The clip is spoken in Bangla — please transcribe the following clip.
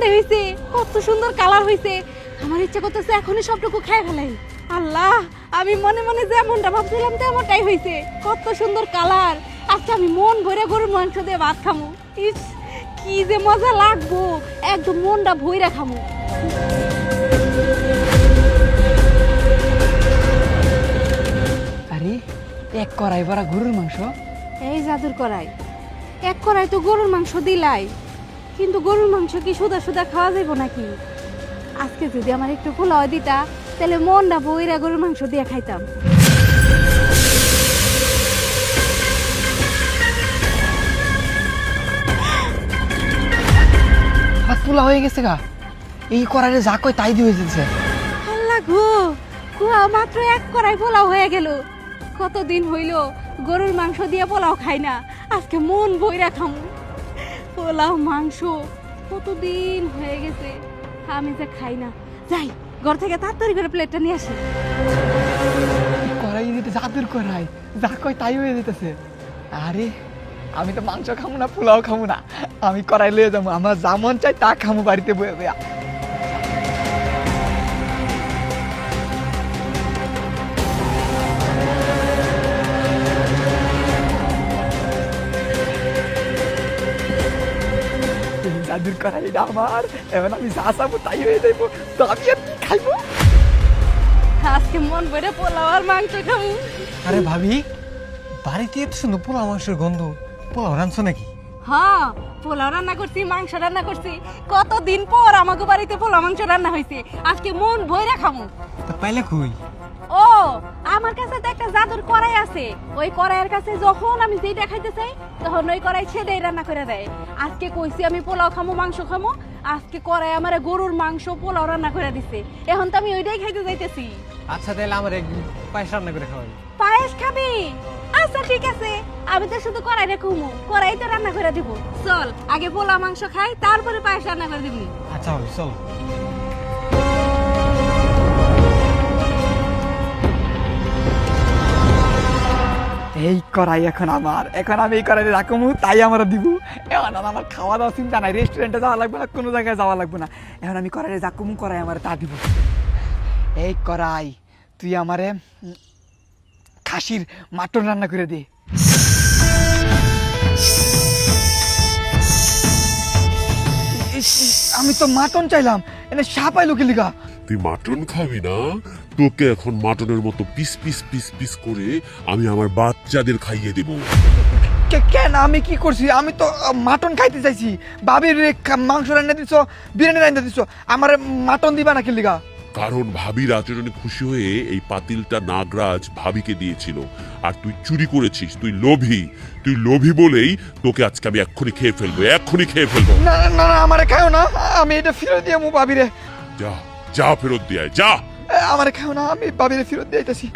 মনে হয়েছে, কত সুন্দর কালার হয়েছে। আমার ইচ্ছা করতেছে এখনই সবটুকু খেয়ে ফেলাই। আল্লাহ, আমি মনে মনে যেমনটা ভাবছিলাম তেমনটাই হয়েছে। কত সুন্দর কালার। আজকে আমি মন ভরে গরুর মাংস দিয়ে ভাত খামু। ইস, কি যে মজা লাগবো, একদম মনটা ভইরা খামু। আরে এক কড়াই ভরা গরুর মাংস। এই জাদুর কড়াই, এক কড়াই তো গরুর মাংস দিলাই, কিন্তু গরুর মাংস কি সুদা সুদা খাওয়া যাইব নাকি? আজকে যদি আমার একটু পোলাও দিতা, তাহলে মনটা বইরা গরুর মাংস দিয়ে খাইতাম। হাত পোলা হয়ে গেছে গা। এই কড়াইলে যা কয় তাই দিয়ে যেতেছে। আল্লাহ গো, কুয়া মাত্র এক কড়াই পোলাও হয়ে গেল। কতদিন হইল গরুর মাংস দিয়ে পোলাও খাই না, আজকে মন বইরা খামু। পোলাও মাংস কতদিন হয়ে গেছে আমি যে খাই না। যাই, ঘর থেকে তাড়াতাড়ি করে প্লেটটা নিয়ে আসি। কড়াই যেতে জাদুর কড়াই, যা কয় তাই হয়ে যেতেছে। আরে আমি তো মাংস খামু না, পোলাও খামু না, আমি কড়াই লয়ে যাবো। আমার যা মন চাই তা খামু বাড়িতে বয়ে বয়া। জাদুর কড়াইটা আমার, এবার আমি যা চাবো তাই হয়ে যাইবো। তো আমি আর কি খাইবো? আজকে মন ভরে পোলাও আর মাংস খামু। আরে ভাবি, বাড়িতে এত সুন্দর পোলাও মাংসের গন্ধ, পোলাও রাঁধছো নাকি? হ্যাঁ, পোলাও রান্না করছি, মাংস রান্না করছি। কতদিন পর আমাকে বাড়িতে পোলাও মাংস রান্না হয়েছে, আজকে মন ভরে খামু। তা পাইলে কই? ও, আমার কাছে তো একটা জাদুর কড়াই আছে। ওই কড়াইয়ের কাছে যখন আমি যেটা খাইতে চাই, তখন ওই কড়াই ছেড়ে রান্না করে দেয়। আজকে কইছি আমি পোলাও খামো, মাংস খামো, আজকে কড়াই আমার গরুর মাংস পোলাও রান্না করে দিছে। এখন তো আমি ওইটাই খাইতে যাইতেছি। আচ্ছা তাহলে আমার এক পায়েস রান্না করে খাওয়াবি। পায়েস খাবি? আচ্ছা ঠিক আছে, আমি তো শুধু কড়াই রেখুমু, কড়াই তো রান্না করে দিব। চল আগে পোলাও মাংস খাই, তারপরে পায়েস রান্না করে দিবি। আচ্ছা ভাবি চলো। এই কড়াই এখন আমার, এখন আমি এই কড়াই রাখবো, তাই আমরা দিব। এখন আর আমার খাওয়া দাওয়া চিন্তা নাই, রেস্টুরেন্টে যাওয়া লাগবে না, কোনো জায়গায় যাওয়া লাগবে না। এখন আমি কড়াই রাখবো, কড়াই আমার তা দিব। এই কড়াই, তুই আমারে খাসির মাটন রান্না করে দে। আমি তো মাটন চাইলাম, এনে সাপ আইলো কি লিগা? তুই মাটন খাবি না? তোকে এখন মাটনের মতো পিস পিস পিস পিস করে আমি আমার বাচ্চাদের খাইয়ে দেব। কেন, আমি কি করছি? আমি তো মাটন খাইতে চাইছি। বাবির মাংস রান্না দিছো, বিরিয়ানি রান্না দিছো, আমার মাটন দিবা না কি লিগা? কারণ ভাবির আচরণে খুশি হয়ে এই পাতিলটা নাগরাজ ভাবিকে দিয়েছিল, আর তুই চুরি করেছিস। তুই লোভী, তুই লোভী বলেই তোকে আজকে আমি এক্ষুনি খেয়ে ফেলবো, এক্ষুনি খেয়ে ফেলবো। না না না, আমারে খাও না, আমি এটা ফেরত দিয়ে মু বাবিরে। যা যা, ফেরত দিয়ে আয়, যা। আমারে খাও না, আমি বাবিরে ফেরত দিয়ে আইতাছি।